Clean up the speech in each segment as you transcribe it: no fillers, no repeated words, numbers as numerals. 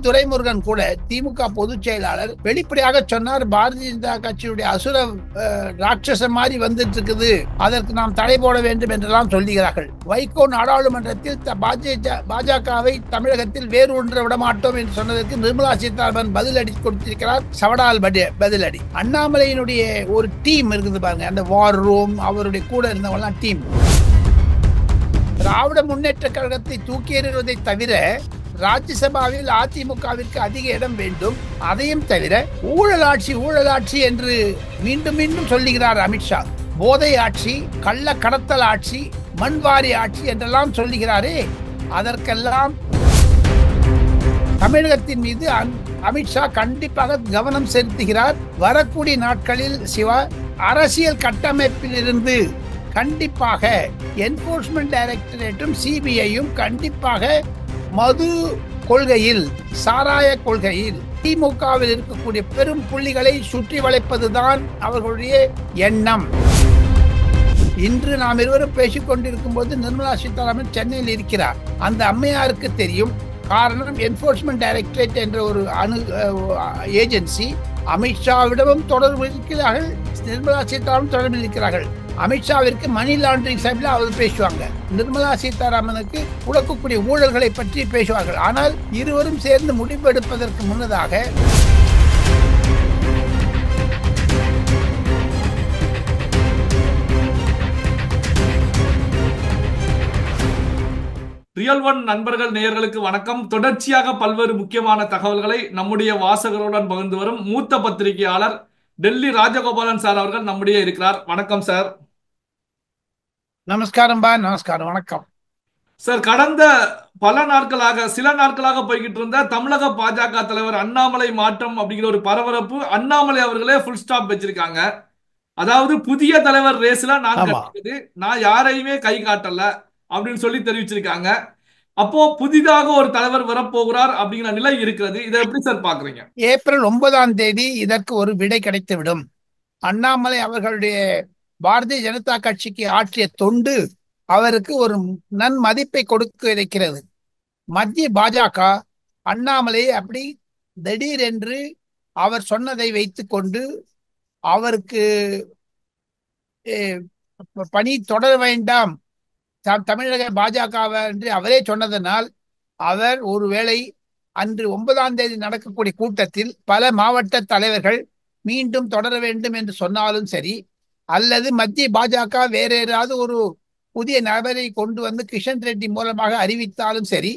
துரைமுருகன் கூட திமுக பொதுச் செயலாளர் வெளிப்படையாக சொன்னார், பாரதிய ஜனதா கட்சியுடைய அசுர ராட்சச மாதிரி வந்துட்டு இருக்குது, அதற்கு நாம் தடை போட வேண்டும் என்றெல்லாம் சொல்லுகிறார்கள். வைகோ நாடாளுமன்றத்தில் பாஜகவை தமிழகத்தில் வேறு ஒன்று விடமாட்டோம் என்று சொன்னதற்கு நிர்மலா சீதாராமன் பதிலடி கொடுத்திருக்கிறார். சவடால் பதிலடி. அண்ணாமலையினுடைய ஒரு டீம் இருக்குது பாருங்க, அந்த வார் ரூம், அவருடைய கூட இருந்தவங்க டீம். திராவிட முன்னேற்ற கழகத்தை தூக்கி எறிவதை தவிர ராஜ்யசபாவில் அதிமுகவிற்கு அதிக இடம் வேண்டும். அதையும் தவிர ஊழலாட்சி என்று மீண்டும் மீண்டும் சொல்லுகிறார் அமித்ஷா. போதை ஆட்சி, கள்ள கடத்தல் ஆட்சி, மண்வாரி ஆட்சி என்றெல்லாம் சொல்லுகிறாரே, அதற்கெல்லாம் தமிழகத்தின் மீது அமித்ஷா கண்டிப்பாக கவனம் செலுத்துகிறார். வரக்கூடிய நாட்களில் சிவா அரசியல் கட்டமைப்பில் இருந்து கண்டிப்பாக என்போர்ஸ்மெண்ட் டைரக்டரேட்டும் சிபிஐயும் கண்டிப்பாக மது கொள்கையில், சாராய கொள்கையில் திமுகவில் இருக்கக்கூடிய பெரும் புள்ளிகளை சுற்றி வளைப்பதுதான் அவர்களுடைய எண்ணம். இன்று நாம் இருவரும் பேசிக் கொண்டிருக்கும் போது நிர்மலா சீதாராமன் சென்னையில் இருக்கிறார். அந்த அம்மையாருக்கு தெரியும். காரணம், என்போர்ஸ்மெண்ட் டைரக்டரேட் என்ற ஒரு ஏஜென்சி அமித்ஷாவிடமும் தொடர்பு இருக்கிறார்கள், நிர்மலா சீதாராமன் தொடர்பில் இருக்கிறார்கள். அமித்ஷாவிற்கு மணி லாண்டரிங் சைட்ல அவர் பேசுவாங்க, நிர்மலா சீதாராமனுக்கு உழக்கக்கூடிய ஊழல்களை பற்றி பேசுவார்கள். ஆனால் இருவரும் சேர்ந்து முடிவெடுப்பதற்கு முன்னதாக ரியல் ஒன் நண்பர்கள் நேயர்களுக்கு வணக்கம். தொடர்ச்சியாக பல்வேறு முக்கியமான தகவல்களை நம்முடைய வாசகருடன் பகிர்ந்து வரும் மூத்த பத்திரிகையாளர் டெல்லி ராஜகோபாலன் சார் அவர்கள் நம்முடைய இருக்கிறார். வணக்கம் சார். நமஸ்காரம் பா, நமஸ்காரம், வணக்கம் சார். கடந்த சில நாட்களாக போய்கிட்டு இருந்த தமிழக பாஜக தலைவர் அண்ணாமலை மாற்றம் அப்படிங்கிற ஒரு பரபரப்பு, அண்ணாமலை அவர்களே ஃபுல் ஸ்டாப் வச்சிருக்காங்க. அதாவது புதிய தலைவர் ரேஸ்ல நான் யாரையுமே கை காட்டல அப்படின்னு சொல்லி தெரிவிச்சிருக்காங்க. அப்போ புதிதாக ஒரு தலைவர் வரப்போகிறார் அப்படிங்கிற நிலை இருக்கிறது. இதை எப்படி சார் பாக்குறீங்க? ஏப்ரல் 9 இதற்கு ஒரு விடை கிடைத்துவிடும். அண்ணாமலை அவர்களுடைய பாரதிய ஜனதா கட்சிக்கு ஆற்றிய தொண்டு அவருக்கு ஒரு நன்மதிப்பை கொடுக்க இருக்கிறது. மத்திய பாஜக அண்ணாமலையை அப்படி திடீரென்று அவர் சொன்னதை வைத்துக்கொண்டு அவருக்கு பணி தொடர வேண்டாம் தமிழக பாஜக என்று அவரே சொன்னதனால், அவர் ஒருவேளை அன்று 9 நடக்கக்கூடிய கூட்டத்தில் பல மாவட்ட தலைவர்கள் மீண்டும் தொடர வேண்டும் என்று சொன்னாலும் சரி, அல்லது மத்திய பாஜக வேற ஏதாவது ஒரு புதிய நபரை கொண்டு வந்து கிஷன் ரெட்டி மூலமாக அறிவித்தாலும் சரி,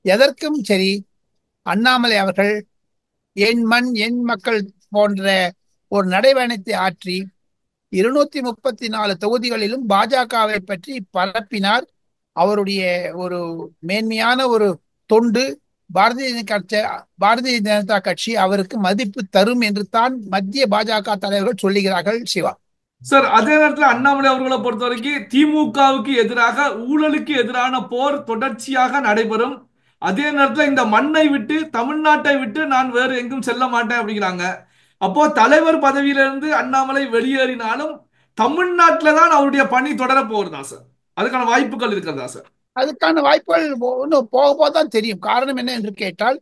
எதற்கும் சரி அண்ணாமலை அவர்கள் என் மண் என் மக்கள் போன்ற ஒரு நடைபயணத்தை ஆற்றி 234 தொகுதிகளிலும் பாஜகவை பற்றி பரப்பினார். அவருடைய ஒரு மேன்மையான ஒரு தொண்டு பாரதிய ஜனதா கட்சி அவருக்கு மதிப்பு தரும் என்று தான் மத்திய பாஜக தலைவர்கள் சொல்லுகிறார்கள். சிவா சார், அதே நேரத்தில் அண்ணாமலை அவர்களை பொறுத்த வரைக்கும் திமுகவுக்கு எதிராக ஊழலுக்கு எதிரான போர் தொடர்ச்சியாக நடைபெறும். அதே நேரத்தில் இந்த மண்ணை விட்டு, தமிழ்நாட்டை விட்டு நான் வேறு எங்கும் செல்ல மாட்டேன் அப்படிங்கிறாங்க. அப்போ தலைவர் பதவியிலிருந்து அண்ணாமலை வெளியேறினாலும் தமிழ்நாட்டில தான் அவருடைய பணி தொடர போகிறதா சார்? அதுக்கான வாய்ப்புகள் இருக்கிறதா சார்? அதுக்கான வாய்ப்புகள் இன்னும் போக போதான் தெரியும். காரணம் என்ன என்று கேட்டால்,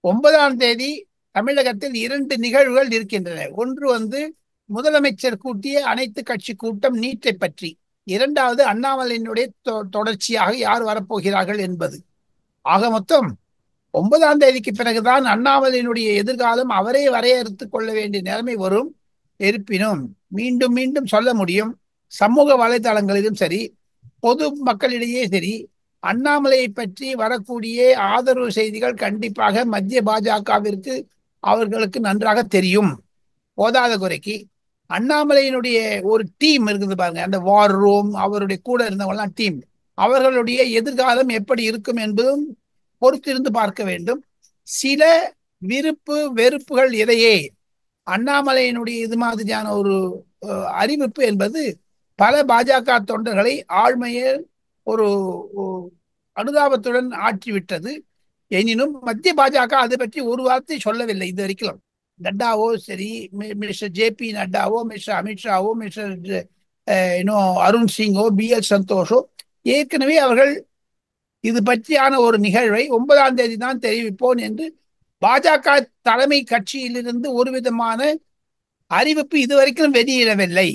9 தமிழகத்தில் 2 நிகழ்வுகள் இருக்கின்றன. ஒன்று முதலமைச்சர் கூட்டிய அனைத்து கட்சி கூட்டம் நீட்டை பற்றி, இரண்டாவது அண்ணாமலையினுடைய தொடர்ச்சியாக யார் வரப்போகிறார்கள் என்பது. ஆக மொத்தம் 9 பிறகுதான் அண்ணாமலையினுடைய எதிர்காலம் அவரே வரையறுத்துக் கொள்ள வேண்டிய நிலைமை வரும். இருப்பினும் மீண்டும் மீண்டும் சொல்ல முடியும், சமூக வலைதளங்களிலும் சரி, பொது மக்களிடையே சரி, அண்ணாமலையை பற்றி வரக்கூடிய ஆதரவு செய்திகள் கண்டிப்பாக மத்திய பாஜகவிற்கு அவர்களுக்கு நன்றாக தெரியும். போதாத குறைக்கு அண்ணாமலையினுடைய ஒரு டீம் இருக்குது பாருங்க, அந்த வார் ரூம், அவருடைய கூட இருந்தவங்கலாம் டீம், அவர்களுடைய எதிர்காலம் எப்படி இருக்கும் என்பதும் பொறுத்திருந்து பார்க்க வேண்டும். சில விருப்பு வெறுப்புகள் இடையே அண்ணாமலையினுடைய இது மாதிரியான ஒரு அறிவிப்பு என்பது பல பாஜக தொண்டர்களை ஆழ்மையில் ஒரு அனுதாபத்துடன் ஆற்றிவிட்டது. எனினும் மத்திய பாஜக அதை பற்றி ஒரு வார்த்தை சொல்லவில்லை இது வரைக்கும். நட்டாவோ சரி, மிஸ்டர் ஜே.பி. நட்டாவோ, மிஸ்டர் அமித்ஷாவோ, மிஸ்டர் அருண் சிங்கோ, பி.எல். சந்தோஷோ ஏற்கனவே அவர்கள் இது பற்றியான ஒரு நிகழ்வை 9 தான் தெரிவிப்போம் என்று பாஜக தலைமை கட்சியிலிருந்து ஒரு விதமான அறிவிப்பு இதுவரைக்கும் வெளியிடவில்லை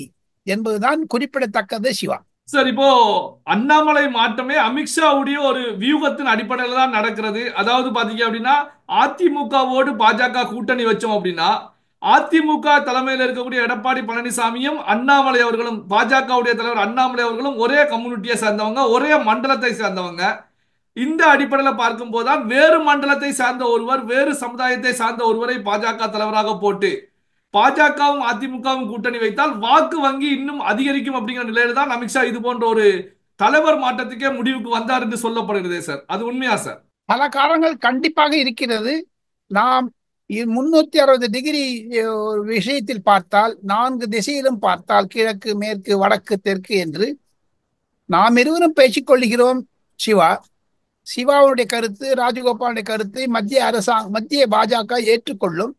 என்பதுதான் குறிப்பிடத்தக்கது. சிவா, சார், இப்போ அண்ணாமலை மாற்றமே அமித்ஷாவுடைய ஒரு வியூகத்தின் அடிப்படையில் தான் நடக்கிறது. அதாவது பாத்தீங்க அப்படின்னா, அதிமுகவோடு பாஜக கூட்டணி வச்சோம் அப்படின்னா, அதிமுக தலைமையில் இருக்கக்கூடிய எடப்பாடி பழனிசாமியும் அண்ணாமலை அவர்களும், பாஜகவுடைய தலைவர் அண்ணாமலை அவர்களும் ஒரே கம்யூனிட்டியை சேர்ந்தவங்க, ஒரே மண்டலத்தை சேர்ந்தவங்க. இந்த அடிப்படையில் பார்க்கும் போதுதான் வேறு மண்டலத்தை சார்ந்த ஒருவர், வேறு சமுதாயத்தை சார்ந்த ஒருவரை பாஜக தலைவராக போட்டு பாஜகவும் அதிமுகவும் கூட்டணி வைத்தால் வாக்கு வங்கி இன்னும் அதிகரிக்கும் அப்படிங்கிற நிலையில தான் அமித்ஷா இது போன்ற ஒரு தலைவர் மாற்றத்துக்கே முடிவுக்கு வந்தார் என்று சொல்லப்படுகிறதே சார். அது உண்மையா சார்? பல காரணங்கள் கண்டிப்பாக இருக்கிறது. நாம் 360 டிகிரி ஒரு விஷயத்தில் பார்த்தால், 4 திசையிலும் பார்த்தால், கிழக்கு மேற்கு வடக்கு தெற்கு என்று நாம் இருவரும் பேசிக்கொள்கிறோம். சிவா, சிவாவுடைய கருத்து, ராஜகோபாலுடைய கருத்தை மத்திய பாஜக ஏற்றுக்கொள்ளும்.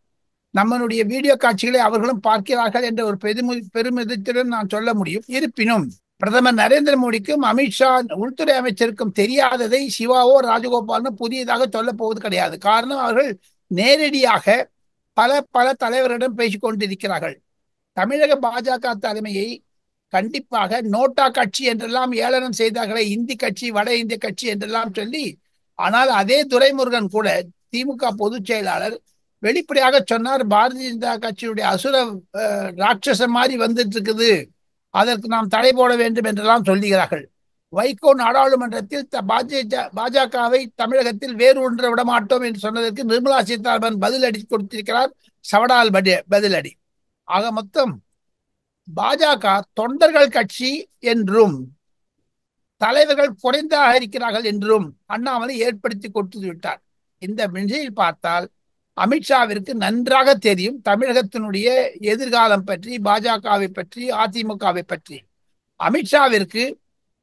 நம்மளுடைய வீடியோ காட்சிகளை அவர்களும் பார்க்கிறார்கள் என்ற ஒரு பெருமிதத்துடன் நான் சொல்ல முடியும். இருப்பினும் பிரதமர் நரேந்திர மோடிக்கும் அமித்ஷா உள்துறை அமைச்சருக்கும் தெரியாததை சிவாவோ ராஜகோபாலனோ புதியதாக சொல்ல போவது கிடையாது. காரணம், அவர்கள் நேரடியாக பல பல தலைவரிடம் பேசிக் கொண்டிருக்கிறார்கள். தமிழக பாஜக தலைமையை கண்டிப்பாக நோட்டா கட்சி என்றெல்லாம் ஏளனம் செய்தார்களே, இந்தி கட்சி, வட இந்திய கட்சி என்றெல்லாம் சொல்லி. ஆனால் அதே துரைமுருகன் கூட, திமுக பொதுச் செயலாளர், வெளிப்படையாக சொன்னார், பாரதிய ஜனதா கட்சியுடைய அசுர ராட்சச மாதிரி வந்துட்டு இருக்குது, அதற்கு நாம் தடை போட வேண்டும் என்றெல்லாம் சொல்லுகிறார்கள். வைகோ நாடாளுமன்றத்தில் பாஜகவை தமிழகத்தில் வேறு ஒன்ற விடமாட்டோம் என்று சொன்னதற்கு நிர்மலா சீதாராமன் பதிலடி கொடுத்திருக்கிறார். சவடால் பதிலடி. ஆக மொத்தம் பாஜக தொண்டர்கள் கட்சி என்றும் தலைவர்கள் குறைந்தாக இருக்கிறார்கள் என்றும் அண்ணாமலை ஏற்படுத்தி கொடுத்து விட்டார். இந்த நிலையில் பார்த்தால் அமித்ஷாவிற்கு நன்றாக தெரியும் தமிழகத்தினுடைய எதிர்காலம் பற்றி, பாஜகவை பற்றி, அதிமுகவை பற்றி. அமித்ஷாவிற்கு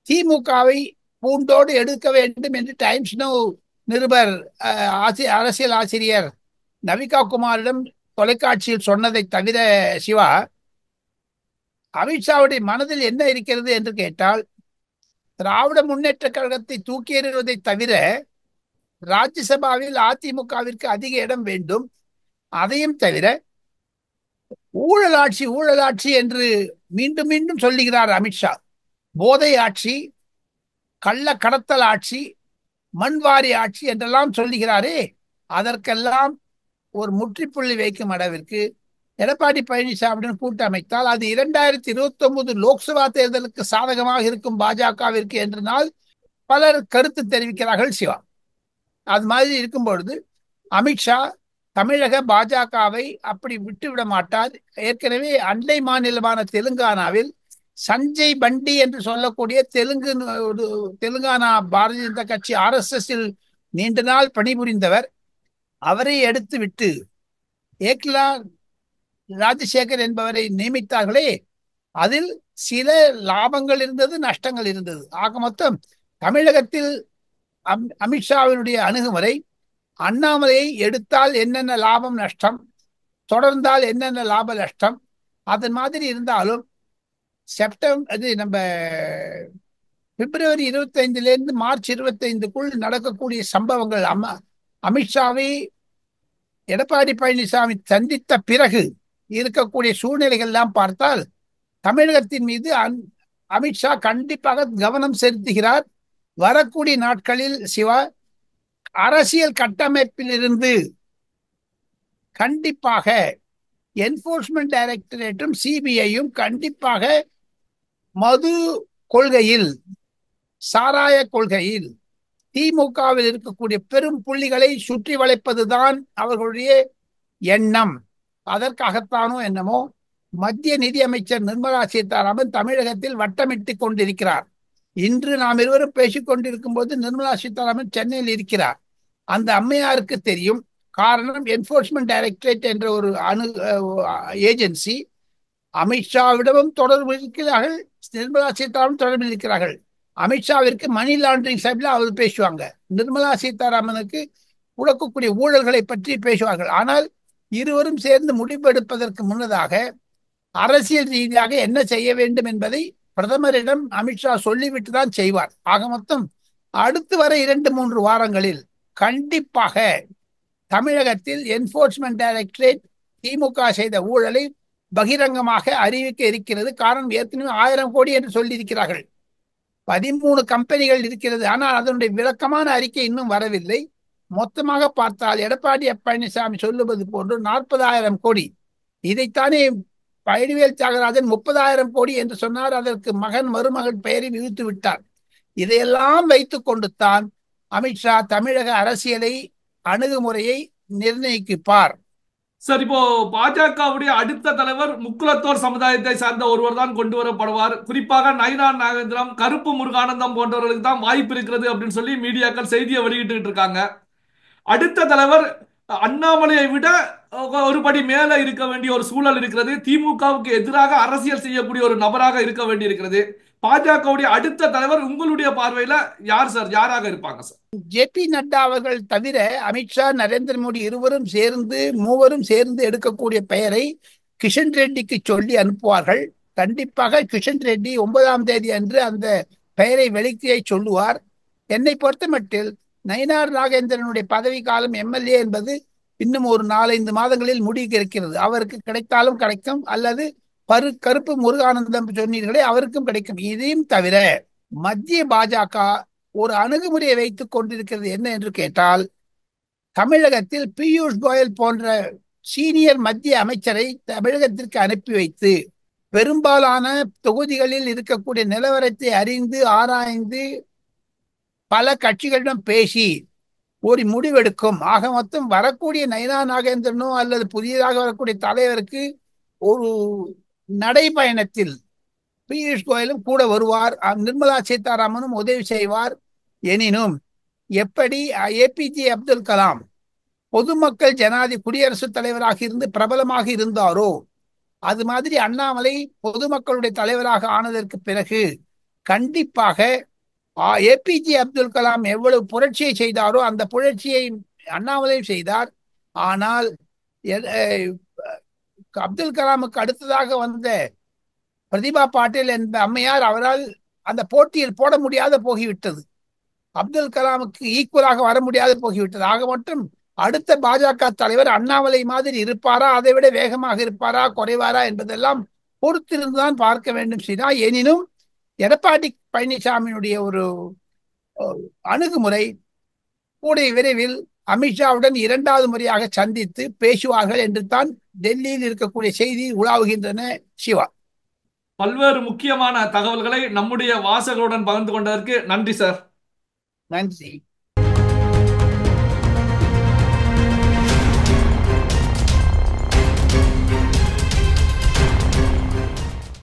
திமுகவை பூண்டோடு எடுக்க வேண்டும் என்று டைம்ஸ் நவ் நிருபர் அரசியல் ஆசிரியர் நவிகா குமாரிடம் தொலைக்காட்சியில் சொன்னதை தவிர, சிவா, அமித்ஷாவுடைய மனதில் என்ன இருக்கிறது என்று கேட்டால், திராவிட முன்னேற்ற கழகத்தை தூக்கி எறிவதை தவிர ராஜ்யசபாவில் அதிமுகவிற்கு அதிக இடம் வேண்டும். அதையும் தவிர ஊழலாட்சி ஊழலாட்சி என்று மீண்டும் மீண்டும் சொல்லுகிறார் அமித்ஷா. போதை ஆட்சி, கள்ள கடத்தல் ஆட்சி, மண்வாரி ஆட்சி என்றெல்லாம் சொல்லுகிறாரே, அதற்கெல்லாம் ஒரு முற்றுப்புள்ளி வைக்கும் அளவிற்கு எடப்பாடி பழனிசாமியுடன் கூட்டமைத்தால் அது 2029 லோக்சபா தேர்தலுக்கு சாதகமாக இருக்கும் பாஜகவிற்கு என்றால் பலர் கருத்து தெரிவிக்கிறார்கள். சிவா, அது மாதிரி இருக்கும் பொழுது அமித்ஷா தமிழக பாஜகவை அப்படி விட்டுவிட மாட்டார். ஏற்கனவே அண்டை மாநிலமான தெலுங்கானாவில் சஞ்சய் பண்டி என்று சொல்லக்கூடிய தெலுங்கானா பாரதிய ஜனதா கட்சி RSS நீண்ட நாள் பணிபுரிந்தவர், அவரை எடுத்து விட்டு ஏக்லா ராஜசேகர் என்பவரை நியமித்தார்களே, அதில் சில லாபங்கள் இருந்தது, நஷ்டங்கள் இருந்தது. ஆக மொத்தம் தமிழகத்தில் அமித்ஷாவினுடைய அணுகுமுறை, அண்ணாமலையை எடுத்தால் என்னென்ன லாபம் நஷ்டம், தொடர்ந்தால் என்னென்ன லாப நஷ்டம், அதன் மாதிரி இருந்தாலும் நம்ம பிப்ரவரி 25 மார்ச் 25க்குள் நடக்கக்கூடிய சம்பவங்கள், அமித்ஷாவை எடப்பாடி பழனிசாமி சந்தித்த பிறகு இருக்கக்கூடிய சூழ்நிலைகள் எல்லாம் பார்த்தால் தமிழகத்தின் மீது அமித்ஷா கண்டிப்பாக கவனம் செலுத்துகிறார். வரக்கூடிய நாட்களில் சிவா, அரசியல் கட்டமைப்பில் இருந்து கண்டிப்பாக என்போர்ஸ்மெண்ட் டைரக்டரேட்டும் சிபிஐயும் கண்டிப்பாக மது கொள்கையில், சாராய கொள்கையில் திமுகவில் இருக்கக்கூடிய பெரும் புள்ளிகளை சுற்றி வளைப்பதுதான் அவர்களுடைய எண்ணம். அதற்காகத்தானோ என்னமோ மத்திய நிதி அமைச்சர் நிர்மலா சீதாராமன் தமிழகத்தில் வட்டமிட்டு கொண்டிருக்கிறார். இன்று நாம் இருவரும் பேசிக் கொண்டிருக்கும் போது நிர்மலா சீதாராமன் சென்னையில் இருக்கிறார். அந்த அம்மையாருக்கு தெரியும். காரணம், என்போர்ஸ்மெண்ட் டைரக்டரேட் என்ற ஒரு ஏஜென்சி அமித்ஷாவிடமும் தொடர்பு இருக்கிறார்கள், நிர்மலா சீதாராமன் தொடர்பில் இருக்கிறார்கள். அமித்ஷாவிற்கு மணி லாண்டரிங் சைட்ல அவர் பேசுவாங்க, நிர்மலா சீதாராமனுக்கு உழக்கக்கூடிய ஊழல்களை பற்றி பேசுவார்கள். ஆனால் இருவரும் சேர்ந்து முடிவெடுப்பதற்கு முன்னதாக அரசியல் ரீதியாக என்ன செய்ய வேண்டும் என்பதை பிரதமரிடம் அமித்ஷா சொல்லிவிட்டு தான் செய்வார். ஆக மொத்தம் அடுத்து வர 2-3 வாரங்களில் கண்டிப்பாக தமிழகத்தில் என்போர்ஸ்மெண்ட் டைரக்டரேட் திமுக செய்த ஊழலை பகிரங்கமாக அறிவிக்க இருக்கிறது. காரணம், ஏற்கனவே 1000 கோடி என்று சொல்லியிருக்கிறார்கள். 13 கம்பெனிகள் இருக்கிறது. ஆனால் அதனுடைய விளக்கமான அறிக்கை இன்னும் வரவில்லை. மொத்தமாக பார்த்தால் எடப்பாடி பழனிசாமி சொல்லுவது போன்று 40,000 கோடி. இதைத்தானே பழனிவேல் தியாகராஜன் 30,000 கோடி என்று சொன்னார். அதற்கு மகன் மருமகன் பெயரை விதித்து விட்டார். இதையெல்லாம் வைத்துக் கொண்டு தான் அமித்ஷா தமிழக அரசியலை அணுகுமுறையை நிர்ணயிப்பார். சார், இப்போ பாஜகவுடைய அடுத்த தலைவர் முக்குலத்தோர் சமுதாயத்தை சார்ந்த ஒருவர் தான் கொண்டு வரப்படுவார். குறிப்பாக நயினார் நாகேந்திரம், கருப்பு முருகானந்தம் போன்றவர்களுக்கு தான் வாய்ப்பு இருக்கிறது அப்படின்னு சொல்லி மீடியாக்கள் செய்தியை வெளியிட்டு இருக்காங்க. அடுத்த தலைவர் அண்ணாமலையை விட ஒரு படி மேல இருக்க வேண்டிய ஒரு சூழல் இருக்கிறது. திமுகவுக்கு எதிராக அரசியல் செய்யக்கூடிய ஒரு நபராக இருக்க வேண்டி இருக்கிறது. பாஜகவுடைய அடுத்த தலைவர் உங்களுடைய பார்வையில யார் சார், யாராக இருப்பாங்க சார்? ஜே.பி. நட்டா அவர்கள் தவிர அமித்ஷா, நரேந்திர மோடி மூவரும் சேர்ந்து எடுக்கக்கூடிய பெயரை கிஷன் ரெட்டிக்கு சொல்லி அனுப்புவார்கள். கண்டிப்பாக கிஷன் ரெட்டி 9ஆம் தேதி அன்று அந்த பெயரை வெளியே சொல்லுவார். என்னை பொறுத்த மட்டில் நயினார் நாகேந்திரனுடைய பதவி காலம் எம்எல்ஏ என்பது இன்னும் ஒரு 4-5 மாதங்களில் முடிக்க இருக்கிறது. அவருக்கு கிடைத்தாலும் கிடைக்கும், அல்லது கருப்பு முருகானந்தம் சொன்னீர்களே அவருக்கும் கிடைக்கும். இதையும் தவிர மத்திய பாஜக ஒரு அணுகுமுறையை வைத்துக் கொண்டிருக்கிறது. என்ன என்று கேட்டால், தமிழகத்தில் பியூஷ் கோயல் போன்ற சீனியர் மத்திய அமைச்சரை தமிழகத்திற்கு அனுப்பி வைத்து பெரும்பாலான தொகுதிகளில் இருக்கக்கூடிய நிலவரத்தை அறிந்து ஆராய்ந்து பல கட்சிகளிடம் பேசி ஒரு முடிவெடுக்கும். ஆக மொத்தம் வரக்கூடிய நயினா நாகேந்திரனோ அல்லது புதியதாக வரக்கூடிய தலைவருக்கு ஒரு நடைபயணத்தில் பியூஷ் கோயலும் கூட வருவார், நிர்மலா சீதாராமனும் உதவி செய்வார். எனினும் எப்படி ஏபிஜே அப்துல் கலாம் பொதுமக்கள் குடியரசுத் தலைவராக இருந்து பிரபலமாக இருந்தாரோ, அது மாதிரி அண்ணாமலை பொதுமக்களுடைய தலைவராக ஆனதற்கு பிறகு கண்டிப்பாக ஏபிஜே அப்துல் கலாம் எவ்வளவு புரட்சியை செய்தாரோ அந்த புரட்சியை அண்ணாமலையும் செய்தார். ஆனால் அப்துல் கலாமுக்கு அடுத்ததாக வந்த பிரதிபா பாட்டீல் என்ற அம்மையார் அவரால் அந்த போட்டியில் போட முடியாத போகிவிட்டது. அப்துல் கலாமுக்கு ஈக்குவலாக வர முடியாது போகிவிட்டது. ஆக மட்டும் அடுத்த பாஜக தலைவர் அண்ணாமலை மாதிரி இருப்பாரா, அதை விட வேகமாக இருப்பாரா, குறைவாரா என்பதெல்லாம் பொறுத்திருந்துதான் பார்க்க வேண்டும். சீனா, எனினும் எடப்பாடி பழனிசாமியினுடைய ஒரு அணுகுமுறை கூடிய விரைவில் அமித்ஷாவுடன் 2வது முறையாக சந்தித்து பேசுவார்கள் என்று தான் டெல்லியில் இருக்கக்கூடிய செய்தி உலாவுகின்றன. சிவா, பல்வேறு முக்கியமான தகவல்களை நம்முடைய வாசகருடன் பகிர்ந்து கொண்டதற்கு நன்றி சார். நன்றி.